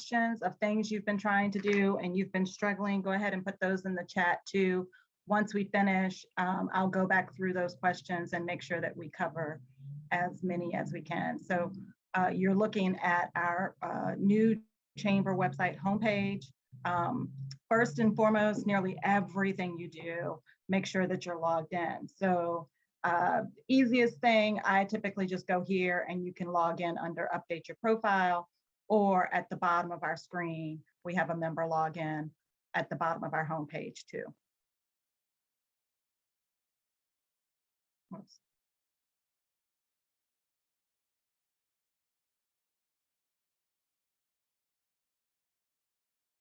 questions of things you've been trying to do and you've been struggling, go ahead and put those in the chat too. Once we finish, I'll go back through those questions and make sure that we cover as many as we can. So you're looking at our new chamber website homepage. First and foremost, nearly everything you do, make sure that you're logged in. So easiest thing, I typically just go here and you can log in under update your profile, or at the bottom of our screen, we have a member login at the bottom of our homepage too. Oops.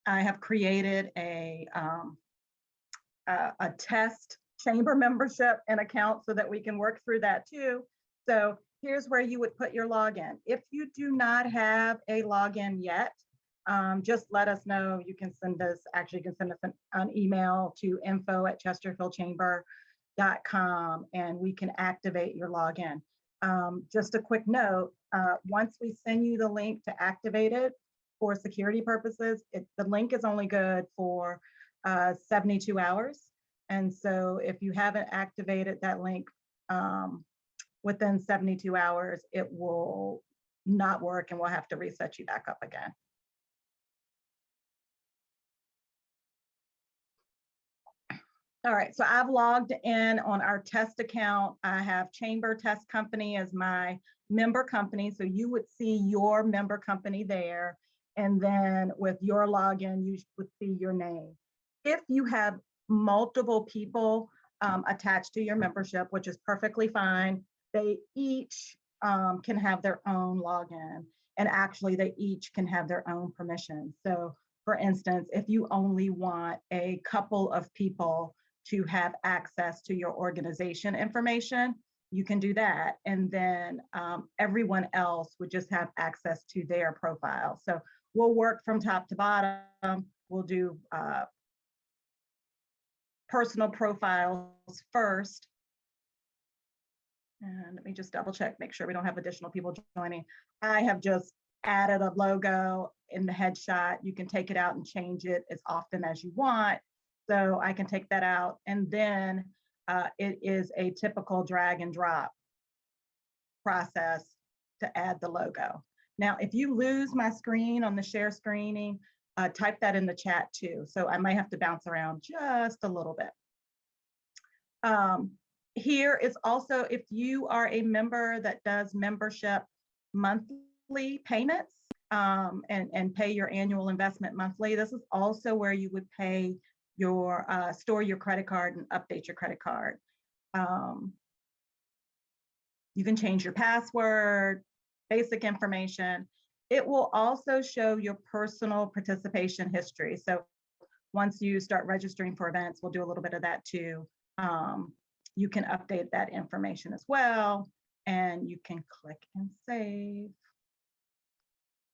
I have created a test chamber membership and account so that we can work through that too. So here's where you would put your login. If you do not have a login yet, just let us know. You can send us, actually you can send us an email to info@chesterfieldchamber.com and we can activate your login. Just a quick note, once we send you the link to activate it for security purposes, the link is only good for 72 hours. And so if you haven't activated that link within 72 hours, it will not work and we'll have to reset you back up again. All right, so I've logged in on our test account. I have Chamber Test Company as my member company. So you would see your member company there. And then with your login, you would see your name. If you have multiple people attached to your membership, which is perfectly fine, they each can have their own login. And actually, they each can have their own permissions. So for instance, if you only want a couple of people to have access to your organization information, you can do that. And then everyone else would just have access to their profile. So we'll work from top to bottom. We'll do personal profiles first. And let me just double check, make sure we don't have additional people joining. I have just added a logo in the headshot. You can take it out and change it as often as you want. So I can take that out. And then it is a typical drag and drop process to add the logo. Now, if you lose my screen on the share screening, type that in the chat too. So I might have to bounce around just a little bit. Here is also, if you are a member that does membership monthly payments and pay your annual investment monthly, this is also where you would pay your, store your credit card and update your credit card. You can change your password, basic information. It will also show your personal participation history. So once you start registering for events, we'll do a little bit of that too. You can update that information as well, and you can click and save.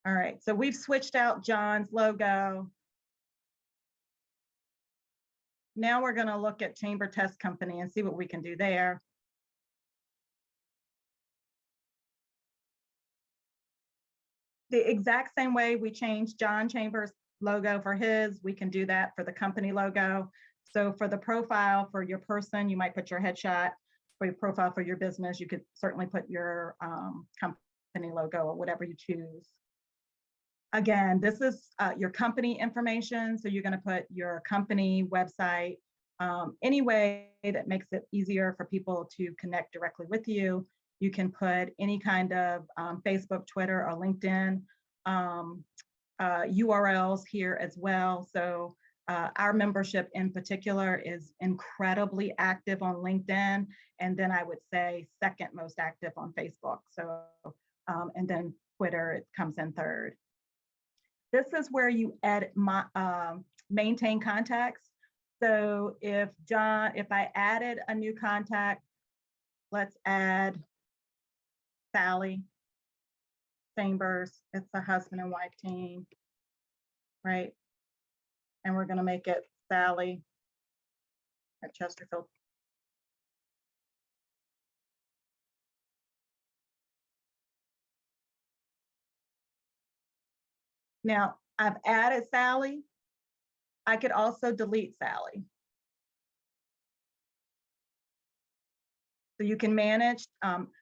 All right, so we've switched out John's logo. Now we're gonna look at Chamber Test Company and see what we can do there. The exact same way we changed John Chambers' logo for his, we can do that for the company logo. So for the profile for your person, you might put your headshot. For your profile for your business, you could certainly put your company logo or whatever you choose. Again, this is your company information. So you're going to put your company website, any way that makes it easier for people to connect directly with you. You can put any kind of Facebook, Twitter, or LinkedIn URLs here as well. So our membership in particular is incredibly active on LinkedIn, and then I would say second most active on Facebook. So, and then Twitter, it comes in third. This is where you edit my maintain contacts. So if I added a new contact, let's add Sally Chambers. It's a husband and wife team, right? And we're going to make it Sally at Chesterfield. Now, I've added Sally. I could also delete Sally. So you can manage,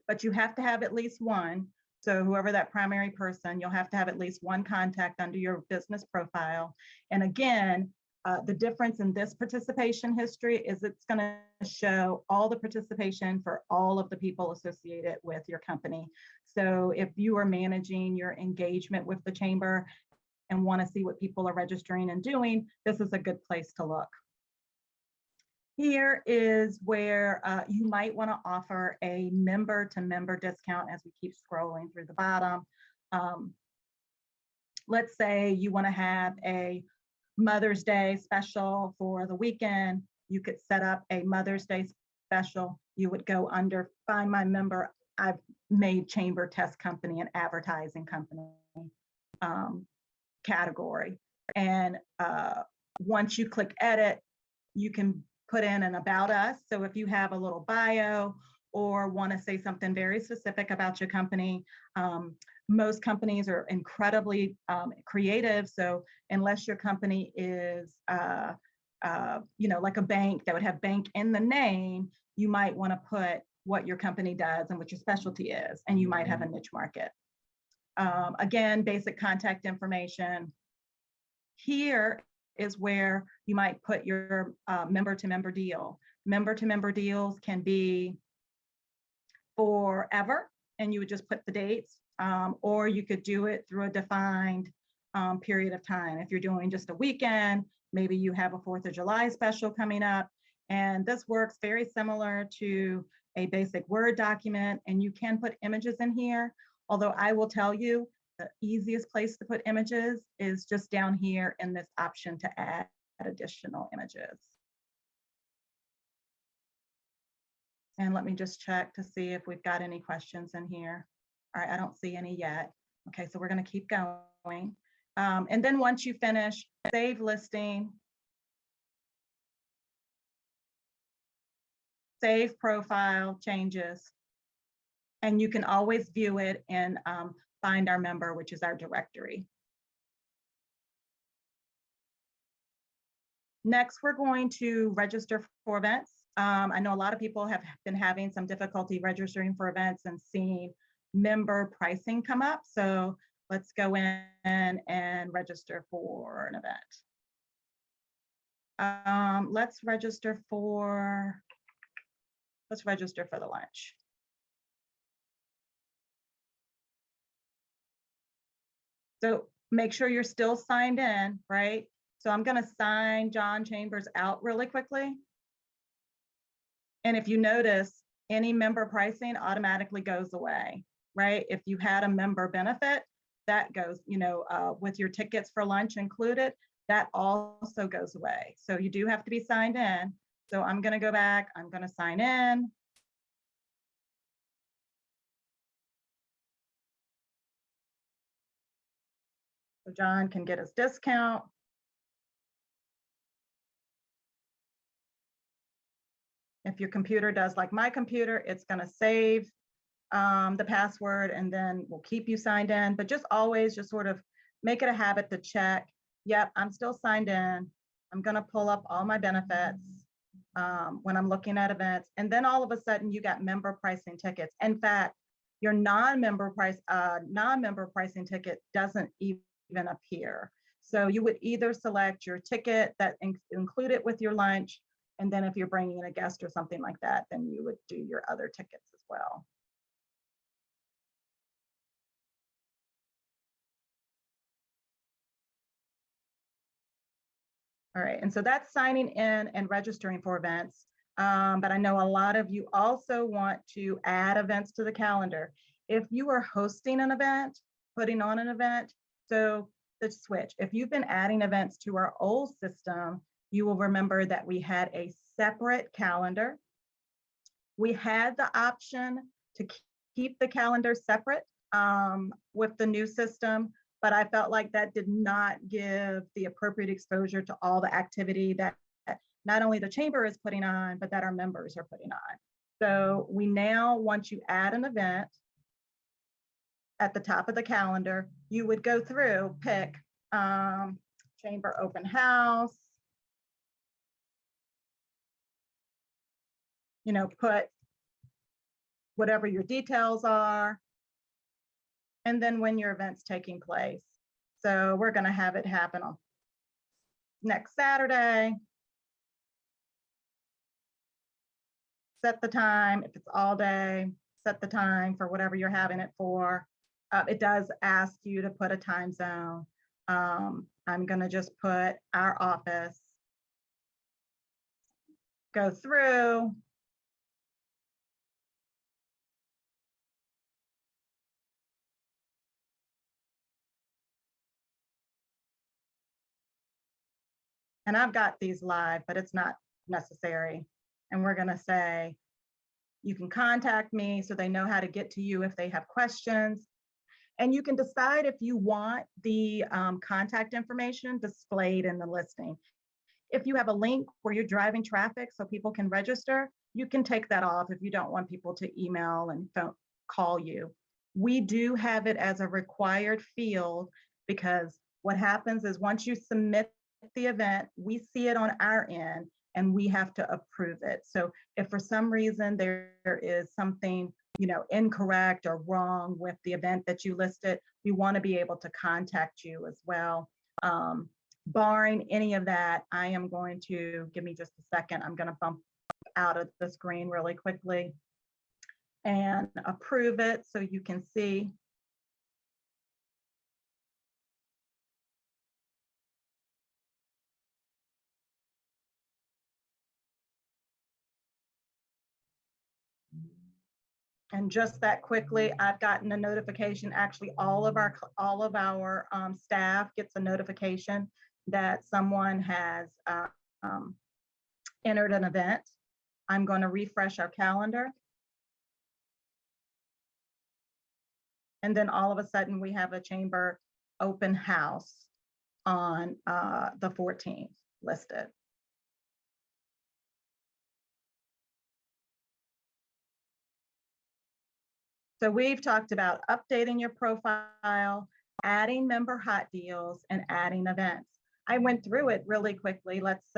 but you have to have at least one. So whoever that primary person, you'll have to have at least one contact under your business profile. And again, the difference in this participation history is it's going to show all the participation for all of the people associated with your company. So if you are managing your engagement with the chamber and want to see what people are registering and doing, this is a good place to look. Here is where you might want to offer a member-to-member discount as we keep scrolling through the bottom. Let's say you want to have a Mother's Day special for the weekend. You could set up a Mother's Day special. You would go under Find My Member. I've made Chamber Test Company and Advertising Company category. And once you click Edit, you can put in an About Us. So if you have a little bio or want to say something very specific about your company, most companies are incredibly creative. So unless your company is, like a bank that would have bank in the name, you might want to put what your company does and what your specialty is, and you might have a niche market. Again, basic contact information. Here is where you might put your member-to-member deal. Member-to-member deals can be forever, and you would just put the dates, or you could do it through a defined period of time. If you're doing just a weekend, maybe you have a 4th of July special coming up, and this works very similar to a basic Word document, and you can put images in here, although I will tell you, the easiest place to put images is just down here in this option to add additional images. And let me just check to see if we've got any questions in here. All right, I don't see any yet. Okay, so we're going to keep going. And then once you finish, save listing, save profile changes, and you can always view it in Find Our Member, which is our directory. Next, we're going to register for events. I know a lot of people have been having some difficulty registering for events and seeing member pricing come up. So let's go in and register for an event. Let's register for the lunch. So make sure you're still signed in, right? So I'm going to sign John Chambers out really quickly. And if you notice, any member pricing automatically goes away, right? If you had a member benefit, that goes, with your tickets for lunch included, that also goes away. So you do have to be signed in. So I'm going to go back, I'm going to sign in. So John can get his discount. If your computer does like my computer, it's going to save the password and then we'll keep you signed in. But just always just sort of make it a habit to check. Yep, I'm still signed in. I'm going to pull up all my benefits when I'm looking at events. And then all of a sudden you got member pricing tickets. In fact, your non-member pricing ticket doesn't even appear. So you would either select your ticket that included with your lunch, and then if you're bringing in a guest or something like that, then you would do your other tickets as well. All right, and so that's signing in and registering for events. But I know a lot of you also want to add events to the calendar. If you are hosting an event, putting on an event, so the switch. If you've been adding events to our old system, you will remember that we had a separate calendar. We had the option to keep the calendar separate with the new system, but I felt like that did not give the appropriate exposure to all the activity that not only the chamber is putting on, but that our members are putting on. So we now, once you add an event at the top of the calendar, you would go through, pick chamber open house. You know, put whatever your details are, and then when your event's taking place. So we're going to have it happen on next Saturday. Set the time. If it's all day, set the time for whatever you're having it for. It does ask you to put a time zone. I'm going to just put our office. Go through. And I've got these live, but it's not necessary. And we're going to say, you can contact me so they know how to get to you if they have questions. And you can decide if you want the contact information displayed in the listing. If you have a link where you're driving traffic so people can register, you can take that off if you don't want people to email and phone call you. We do have it as a required field because what happens is once you submit the event, we see it on our end and we have to approve it. So if for some reason there is something, you know, incorrect or wrong with the event that you listed, we want to be able to contact you as well. Barring any of that, I am going to, give me just a second, I'm going to bump out of the screen really quickly and approve it so you can see. And just that quickly, I've gotten a notification. Actually, all of our staff gets a notification that someone has entered an event. I'm going to refresh our calendar. And then all of a sudden, we have a chamber open house on the 14th listed. So we've talked about updating your profile, adding member hot deals, and adding events. I went through it really quickly. Let's